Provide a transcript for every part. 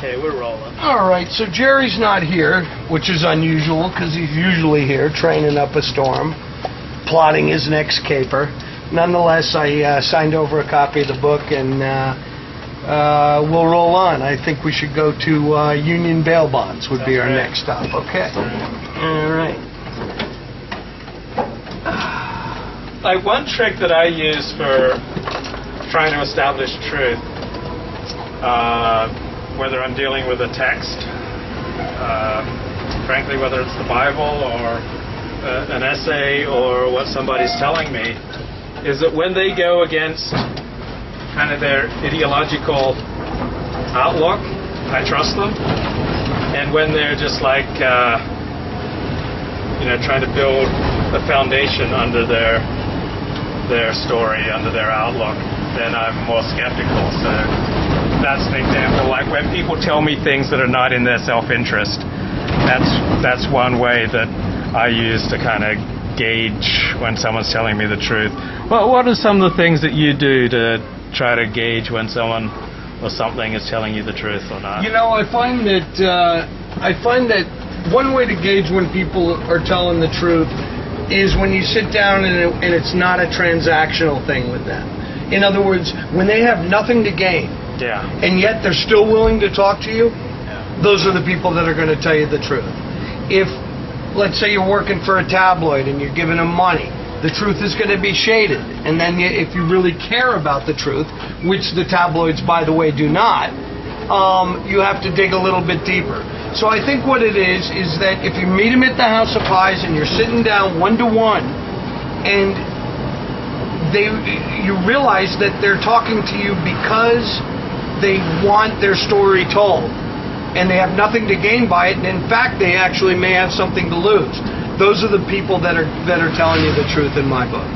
Okay, we're rolling. All right, so Jerry's not here, which is unusual because he's usually here training up a storm, plotting his next caper. Nonetheless, I signed over a copy of the book, and we'll roll on. I think we should go to Union Bail Bonds would be our next stop. Okay. All right. Like one trick that I use for trying to establish truth, whether I'm dealing with a text, frankly, whether it's the Bible or an essay or what somebody's telling me, is that when they go against kind of their ideological outlook, I trust them. And when they're just like, trying to build a foundation under their story, under their outlook, then I'm more skeptical. So that's an example. Like when people tell me things that are not in their self-interest, that's one way that I use to kind of gauge when someone's telling me the truth. Well, what are some of the things that you do to try to gauge when someone or something is telling you the truth or not? I find that one way to gauge when people are telling the truth is when you sit down and it's not a transactional thing with them. In other words, when they have nothing to gain, and yet they're still willing to talk to you, those are the people that are going to tell you the truth. If, let's say you're working for a tabloid and you're giving them money, the truth is going to be shaded. And then if you really care about the truth, which the tabloids, by the way, do not, you have to dig a little bit deeper. So I think what it is that if you meet them at the House of Pies and you're sitting down one-to-one and you realize that they're talking to you because they want their story told and they have nothing to gain by it, and in fact they actually may have something to lose. Those are the people that are telling you the truth in my book.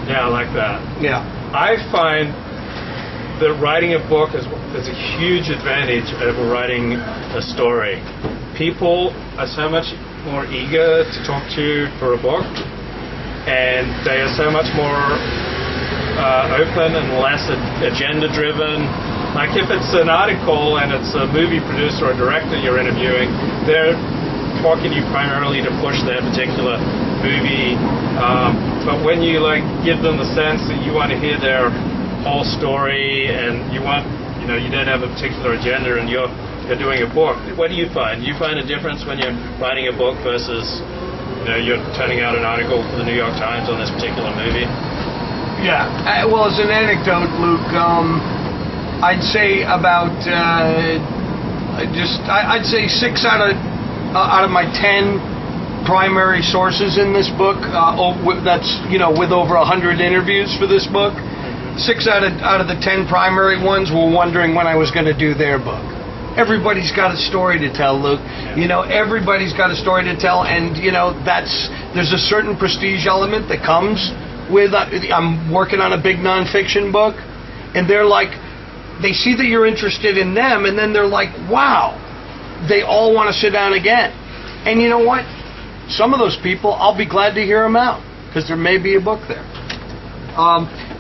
Yeah, I like that. Yeah. I find that writing a book is a huge advantage over writing a story. People are so much more eager to talk to you for a book, and they are so much more open and less agenda-driven. Like if it's an article and it's a movie producer or director you're interviewing, they're talking to you primarily to push their particular movie. But when you give them the sense that you want to hear their whole story and you don't have a particular agenda and you're doing a book, what do you find? Do you find a difference when you're writing a book versus you're turning out an article for the New York Times on this particular movie? Yeah. Well, as an anecdote, Luke, I'd say about I'd say 6 out of my 10 primary sources in this book. That's with over 100 interviews for this book. 6 out of the 10 primary ones were wondering when I was going to do their book. Everybody's got a story to tell, Luke. Everybody's got a story to tell, and there's a certain prestige element that comes with. I'm working on a big nonfiction book, and they're like, they see that you're interested in them, and then they're like, wow, they all want to sit down again. And you know what? Some of those people, I'll be glad to hear them out, because there may be a book there.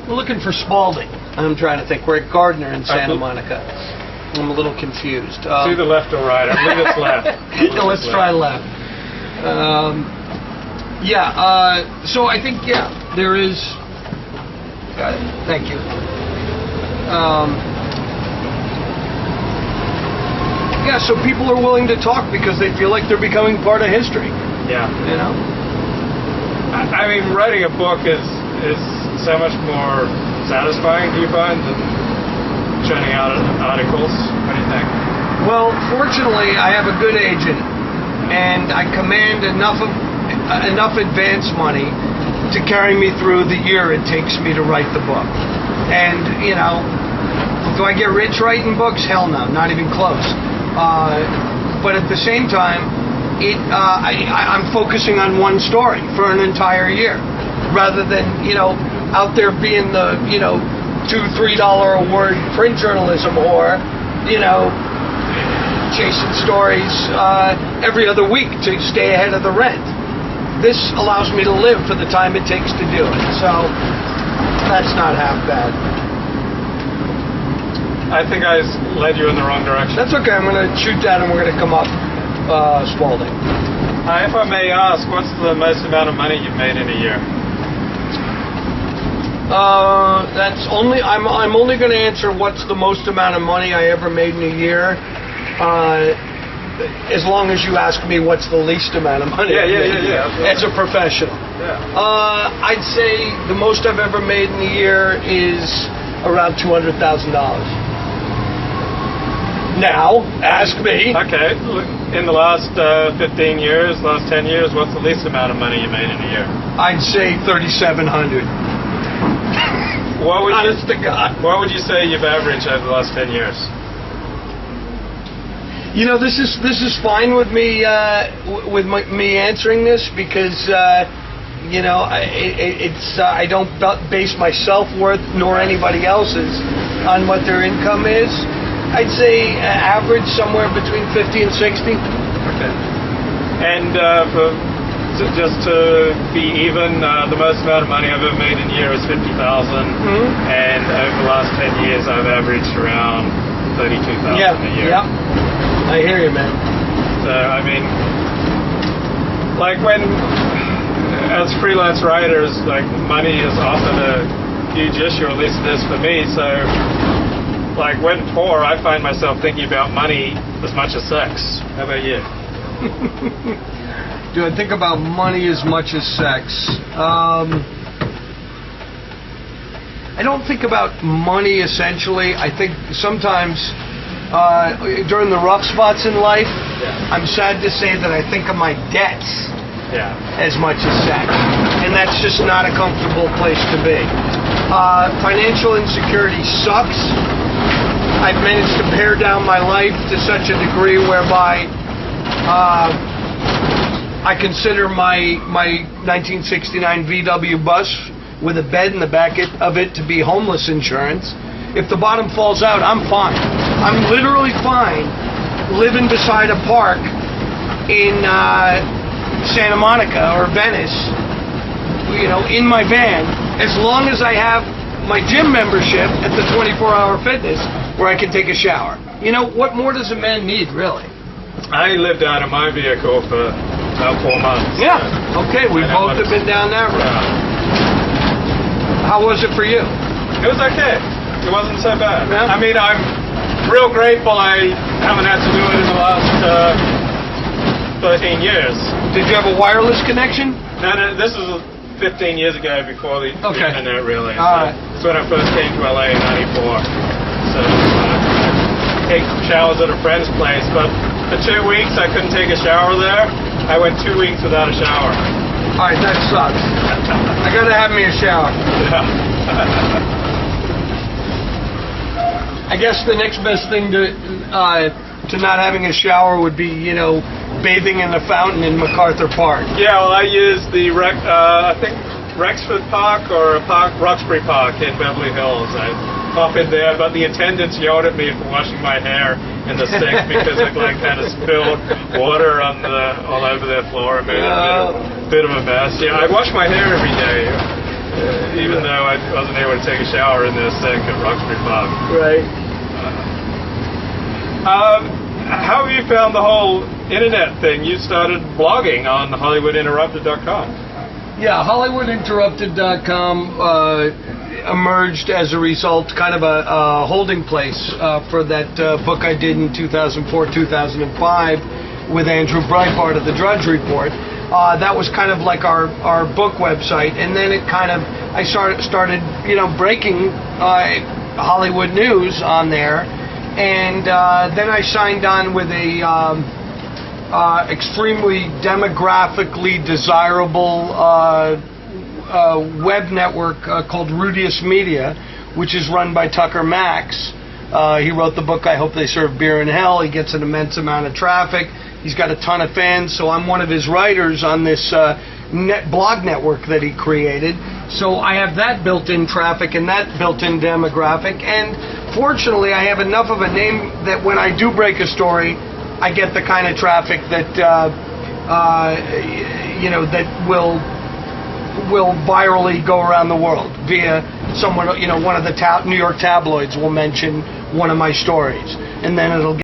We're looking for Spalding. I'm trying to think. We're at Gardner in Santa Monica. I'm a little confused. It's either left or right. I believe it's left. Let's try left. So I think, there is... Got it. Thank you. So people are willing to talk because they feel like they're becoming part of history. Yeah. I mean, writing a book is so much more satisfying, do you find, than churning out articles? What do you think? Well, fortunately, I have a good agent, and I command enough advance money to carry me through the year it takes me to write the book. And, do I get rich writing books? Hell no, not even close. But at the same time, I'm focusing on one story for an entire year, rather than out there being the $2-3 a word print journalism whore, chasing stories every other week to stay ahead of the rent. This allows me to live for the time it takes to do it, so that's not half bad. I think I led you in the wrong direction. That's okay. I'm going to shoot that, and we're going to come up Spalding. If I may ask, what's the most amount of money you've made in a year? That's only. I'm only going to answer what's the most amount of money I ever made in a year. As long as you ask me what's the least amount of money I've made as a professional. Yeah. I'd say the most I've ever made in a year is around $200,000. Now, ask me. Okay. In the last 15 years, last 10 years, what's the least amount of money you made in a year? I'd say $3,700. Honest to God. What would you say you've averaged over the last 10 years? You know, this is fine with me me answering this because you know I don't base my self-worth nor anybody else's on what their income is. I'd say average somewhere between 50 and 60. Okay. And just to be even, the most amount of money I've ever made in a year is $50,000, and over the last 10 years I've averaged around $32,000 a year. Yeah. I hear you, man. So, I mean, like when, as freelance writers, like money is often a huge issue, or at least it is for me. So, like when poor, I find myself thinking about money as much as sex. How about you? Do I think about money as much as sex? I don't think about money essentially. I think sometimes during the rough spots in life, I'm sad to say that I think of my debts as much as sex. And that's just not a comfortable place to be. Financial insecurity sucks. I've managed to pare down my life to such a degree whereby I consider my 1969 VW bus with a bed in the back of it to be homeless insurance. If the bottom falls out, I'm fine. I'm literally fine living beside a park in Santa Monica or Venice, you know, in my van, as long as I have my gym membership at the 24-hour fitness where I can take a shower. You know, what more does a man need, really? I lived out of my vehicle for about 4 months. Yeah. Okay, we both have been down that road. Yeah. How was it for you? It was okay. It wasn't so bad. Yeah. I mean, I'm real grateful I haven't had to do it in the last 13 years. Did you have a wireless connection? No, this was 15 years ago before the internet, really. All so when I first came to LA in '94. So take showers at a friend's place, but for 2 weeks I couldn't take a shower there. I went 2 weeks without a shower. All right, that sucks. I gotta have me a shower. Yeah. I guess the next best thing to not having a shower would be, you know, bathing in the fountain in MacArthur Park. Yeah, well, I used the I think Rexford Park or Roxbury Park in Beverly Hills. I pop in there, but the attendants yelled at me for washing my hair in the sink because it like kind of spilled water on all over their floor and made a bit of a mess. Yeah, I wash my hair every day. Even though I wasn't able to take a shower in the sink at Roxbury Park. Right. How have you found the whole internet thing? You started blogging on HollywoodInterrupted.com. Yeah, HollywoodInterrupted.com emerged as a result, kind of a holding place for that book I did in 2004-2005 with Andrew Breitbart of the Drudge Report. That was kind of like our book website, and then I started you know, breaking Hollywood news on there, and then I signed on with a extremely demographically desirable web network called Rudius Media, which is run by Tucker Max. He wrote the book I Hope They Serve Beer in Hell. He gets an immense amount of traffic. He's got a ton of fans, so I'm one of his writers on this blog network that he created. So I have that built-in traffic and that built-in demographic. And fortunately, I have enough of a name that when I do break a story, I get the kind of traffic that you know, that will virally go around the world via someone, you know, one of the New York tabloids will mention one of my stories, and then it'll